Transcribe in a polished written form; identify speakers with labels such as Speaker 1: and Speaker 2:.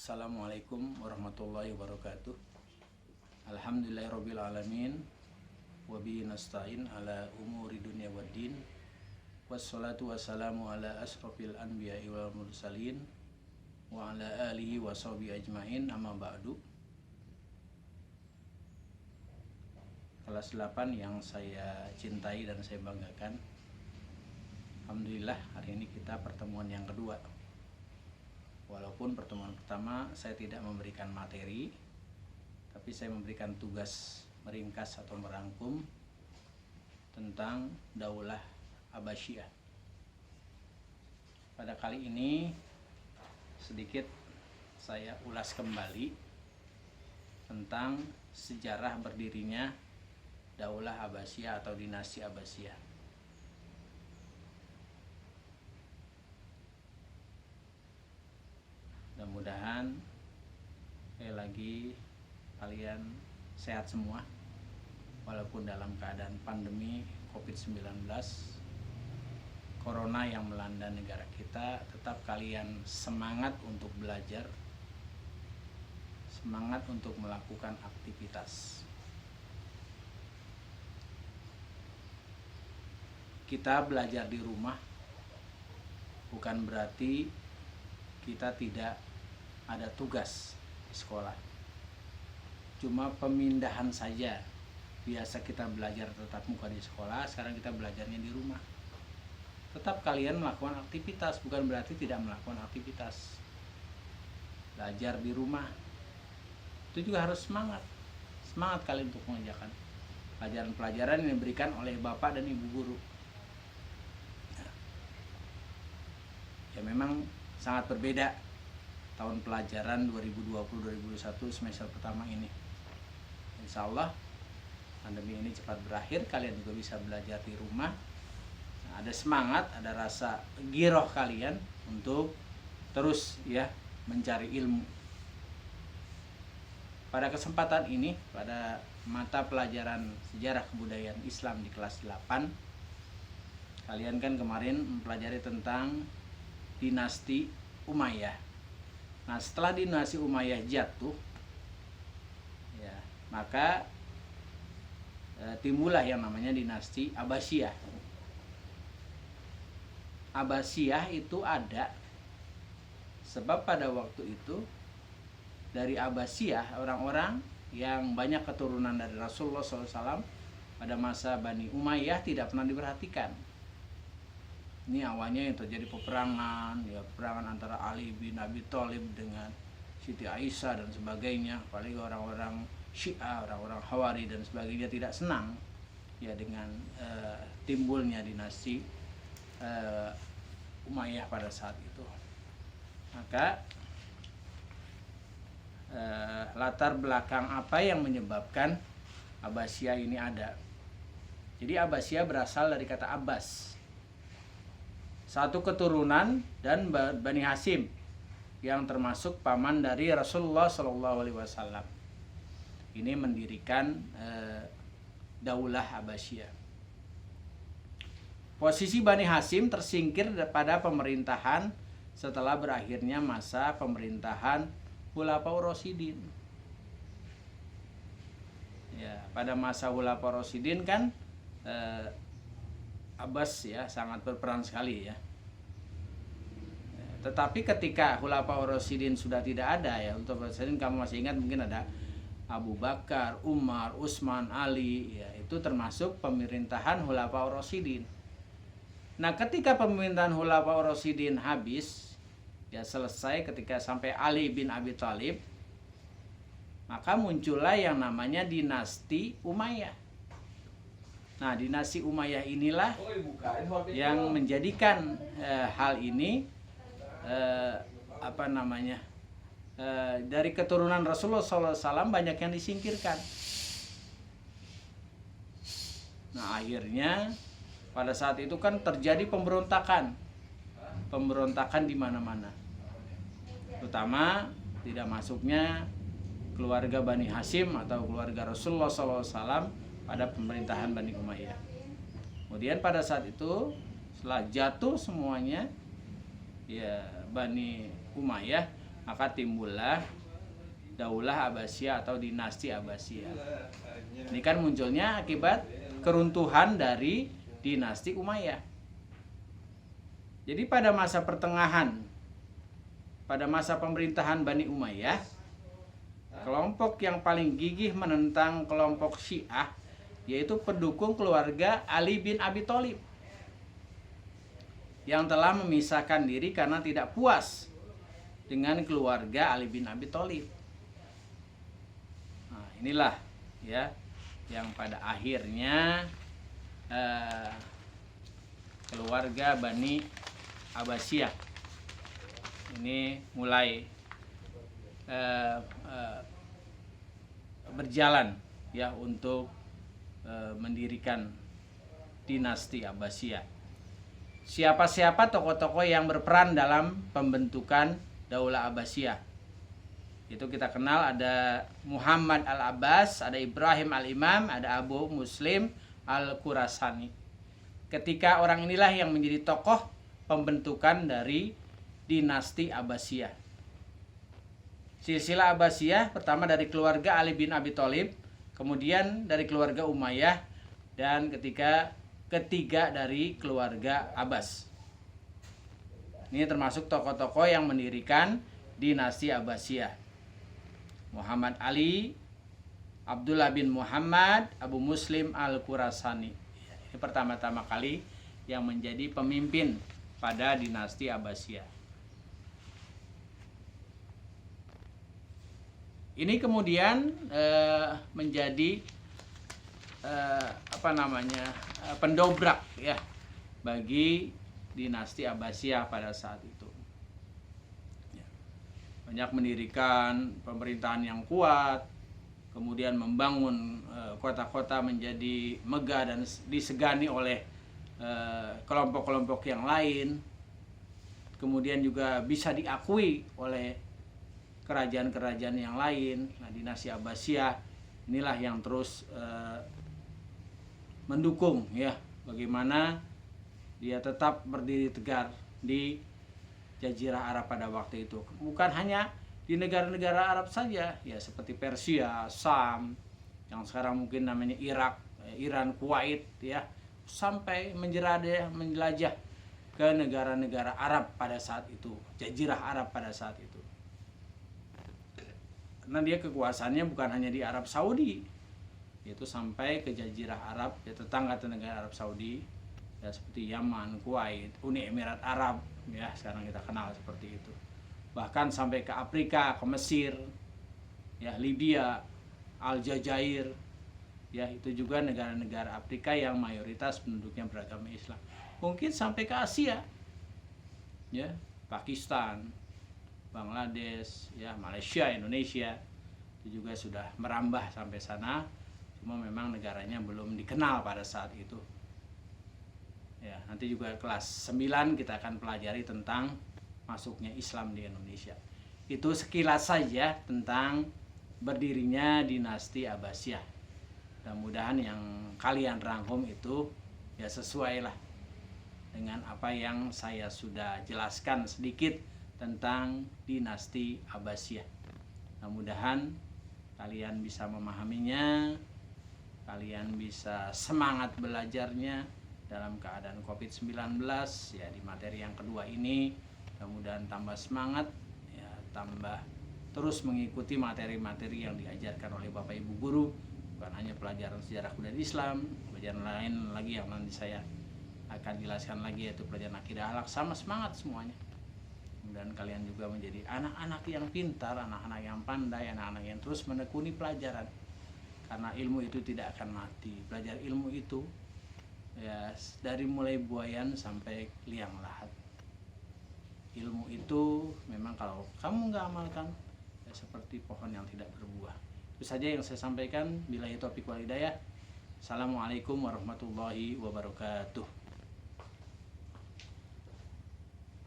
Speaker 1: Assalamualaikum warahmatullahi wabarakatuh. Alhamdulillahirabbil alamin. Wa bihi nasta'in ala umuri dunya waddin. Wassalatu wassalamu ala asrofil anbiya'i wal mursalin wa ala alihi wa sahbihi ajmain, amma ba'du. Kelas 8 yang saya cintai dan saya banggakan, alhamdulillah hari ini kita pertemuan yang kedua. Walaupun pertemuan pertama saya tidak memberikan materi, tapi saya memberikan tugas meringkas atau merangkum tentang Daulah Abbasiyah. Pada kali ini sedikit saya ulas kembali tentang sejarah berdirinya Daulah Abbasiyah atau dinasti Abbasiyah. Mudah-mudahan lagi kalian sehat semua, walaupun dalam keadaan pandemi COVID-19 Corona yang melanda negara kita. Tetap kalian semangat untuk belajar, semangat untuk melakukan aktivitas. Kita belajar di rumah bukan berarti kita tidak ada tugas di sekolah, cuma pemindahan saja. Biasa kita belajar tetap muka di sekolah, sekarang kita belajarnya di rumah. Tetap kalian melakukan aktivitas, bukan berarti tidak melakukan aktivitas. Belajar di rumah itu juga harus semangat kalian untuk mengerjakan pelajaran-pelajaran yang diberikan oleh bapak dan ibu guru. Ya memang sangat berbeda tahun pelajaran 2020-2021 semester pertama ini. Insya Allah pandemi ini cepat berakhir, kalian juga bisa belajar di rumah. Nah, ada semangat, ada rasa giroh kalian untuk terus mencari ilmu. Pada kesempatan ini, pada mata pelajaran sejarah kebudayaan Islam di kelas 8, kalian kan kemarin mempelajari tentang dinasti Umayyah. Nah, setelah dinasti Umayyah jatuh, maka timbullah yang namanya dinasti Abbasiyah. Abbasiyah itu ada sebab pada waktu itu dari Abbasiyah orang-orang yang banyak keturunan dari Rasulullah SAW pada masa Bani Umayyah tidak pernah diperhatikan. Ini awalnya yang terjadi peperangan antara Ali bin Abi Thalib dengan Siti Aisyah dan sebagainya. Apalagi orang-orang Syiah, orang-orang Hawari dan sebagainya tidak senang dengan timbulnya dinasti Umayyah pada saat itu. Maka latar belakang apa yang menyebabkan Abbasiyah ini ada? Jadi Abbasiyah berasal dari kata Abbas, satu keturunan dan Bani Hasyim yang termasuk paman dari Rasulullah SAW. Ini mendirikan Daulah Abbasiyah. Posisi Bani Hasyim tersingkir pada pemerintahan setelah berakhirnya masa pemerintahan Khulafaur Rasyidin. Pada masa Khulafaur Rasyidin kan Abbas sangat berperan sekali . Tetapi ketika Khulafaur Rasyidin sudah tidak ada untuk Rasyidin, kamu masih ingat mungkin ada Abu Bakar, Umar, Utsman, Ali, itu termasuk pemerintahan Khulafaur Rasyidin. Nah, ketika pemerintahan Khulafaur Rasyidin habis, selesai ketika sampai Ali bin Abi Thalib, maka muncullah yang namanya dinasti Umayyah. Nah, dinasti Umayyah inilah yang menjadikan hal ini dari keturunan Rasulullah SAW banyak yang disingkirkan. Nah, akhirnya pada saat itu kan terjadi pemberontakan di mana-mana, terutama tidak masuknya keluarga Bani Hasyim atau keluarga Rasulullah SAW pada pemerintahan Bani Umayyah. Kemudian pada saat itu setelah jatuh semuanya Bani Umayyah, maka timbullah Daulah Abbasiyah atau dinasti Abbasiyah. Ini kan munculnya akibat keruntuhan dari dinasti Umayyah. Jadi pada masa pertengahan, pada masa pemerintahan Bani Umayyah, kelompok yang paling gigih menentang kelompok Syiah yaitu pendukung keluarga Ali bin Abi Thalib yang telah memisahkan diri karena tidak puas dengan keluarga Ali bin Abi Thalib. Nah, inilah ya yang pada akhirnya keluarga Bani Abbasiyah ini mulai berjalan ya untuk mendirikan dinasti Abbasiyah. Siapa-siapa tokoh-tokoh yang berperan dalam pembentukan Daulah Abbasiyah? Itu kita kenal, ada Muhammad Al-Abbas, ada Ibrahim Al-Imam, ada Abu Muslim Al-Khurasani. Ketika orang inilah yang menjadi tokoh pembentukan dari dinasti Abbasiyah. Silsilah Abbasiyah pertama dari keluarga Ali bin Abi Thalib, kemudian dari keluarga Umayyah, dan ketiga dari keluarga Abbas. Ini termasuk tokoh-tokoh yang mendirikan dinasti Abbasiyah. Muhammad Ali, Abdullah bin Muhammad, Abu Muslim Al-Khurasani. Ini pertama-tama kali yang menjadi pemimpin pada dinasti Abbasiyah. Ini kemudian menjadi pendobrak ya bagi dinasti Abbasiyah pada saat itu. Banyak mendirikan pemerintahan yang kuat, kemudian membangun kota-kota menjadi megah dan disegani oleh kelompok-kelompok yang lain. Kemudian juga bisa diakui oleh kerajaan-kerajaan yang lain. Nah, dinasti Abbasiyah inilah yang terus mendukung ya bagaimana dia tetap berdiri tegar di Jazirah Arab pada waktu itu. Bukan hanya di negara-negara Arab saja, ya seperti Persia, Sam, yang sekarang mungkin namanya Irak, Iran, Kuwait, ya sampai menjelajah ke negara-negara Arab pada saat itu, Jazirah Arab pada saat itu. Karena dia kekuasaannya bukan hanya di Arab Saudi, yaitu sampai ke Jazirah Arab, ya tetangga-tetangga Arab Saudi, ya seperti Yaman, Kuwait, Uni Emirat Arab, ya sekarang kita kenal seperti itu. Bahkan sampai ke Afrika, ke Mesir, ya Libya, Aljazair, ya itu juga negara-negara Afrika yang mayoritas penduduknya beragama Islam. Mungkin sampai ke Asia, ya Pakistan, Bangladesh, ya Malaysia, Indonesia, itu juga sudah merambah sampai sana. Cuma memang negaranya belum dikenal pada saat itu. Ya, nanti juga kelas 9 kita akan pelajari tentang masuknya Islam di Indonesia. Itu sekilas saja tentang berdirinya dinasti Abbasiyah. Mudah-mudahan yang kalian rangkum itu ya sesuai lah dengan apa yang saya sudah jelaskan sedikit tentang dinasti Abbasiyah. Mudah-mudahan kalian bisa memahaminya, kalian bisa semangat belajarnya dalam keadaan COVID-19 ya di materi yang kedua ini. Mudah-mudahan tambah semangat ya, tambah terus mengikuti materi-materi yang diajarkan oleh Bapak Ibu guru, bukan hanya pelajaran sejarah budaya Islam, pelajaran lain lagi yang nanti saya akan jelaskan lagi, yaitu pelajaran akidah akhlak. Sama semangat semuanya. Dan kalian juga menjadi anak-anak yang pintar, anak-anak yang pandai, anak-anak yang terus menekuni pelajaran, karena ilmu itu tidak akan mati. Belajar ilmu itu ya dari mulai buayan sampai liang lahat. Ilmu itu memang kalau kamu nggak amalkan ya seperti pohon yang tidak berbuah. Itu saja yang saya sampaikan. Billahi taufiq wal hidayah. Assalamualaikum warahmatullahi wabarakatuh.